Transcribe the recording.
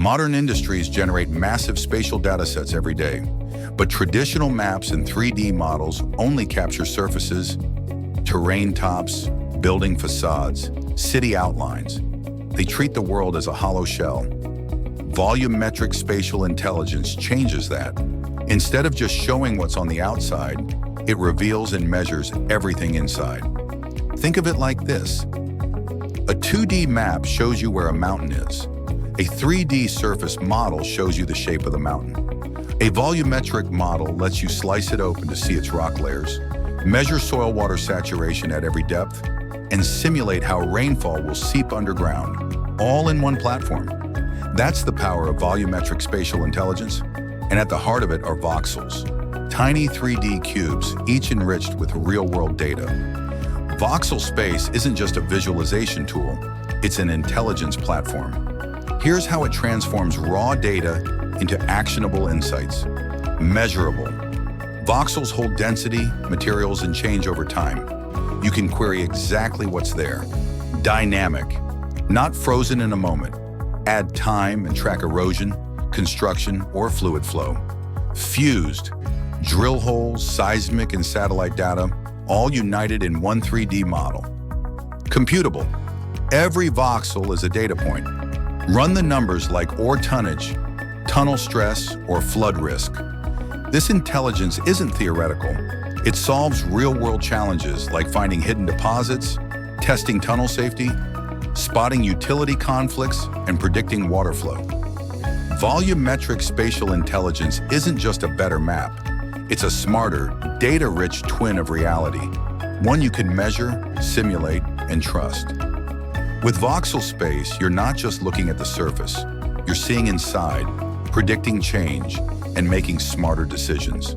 Modern industries generate massive spatial datasets every day, but traditional maps and 3D models only capture surfaces, terrain tops, building facades, city outlines. They treat the world as a hollow shell. Volumetric spatial intelligence changes that. Instead of just showing what's on the outside, it reveals and measures everything inside. Think of it like this. A 2D map shows you where a mountain is. A 3D surface model shows you the shape of the mountain. A volumetric model lets you slice it open to see its rock layers, measure soil water saturation at every depth, and simulate how rainfall will seep underground, all in one platform. That's the power of volumetric spatial intelligence, and at the heart of it are voxels, tiny 3D cubes, each enriched with real-world data. Voxel Space isn't just a visualization tool, it's an intelligence platform. Here's how it transforms raw data into actionable insights. Measurable. Voxels hold density, materials, and change over time. You can query exactly what's there. Dynamic. Not frozen in a moment. Add time and track erosion, construction, or fluid flow. Fused. Drill holes, seismic, and satellite data, all united in one 3D model. Computable. Every voxel is a data point. Run the numbers like ore tonnage, tunnel stress, or flood risk. This intelligence isn't theoretical. It solves real-world challenges like finding hidden deposits, testing tunnel safety, spotting utility conflicts, and predicting water flow. Volumetric spatial intelligence isn't just a better map. It's a smarter, data-rich twin of reality, one you can measure, simulate, and trust. With Voxel Space, you're not just looking at the surface. You're seeing inside, predicting change, and making smarter decisions.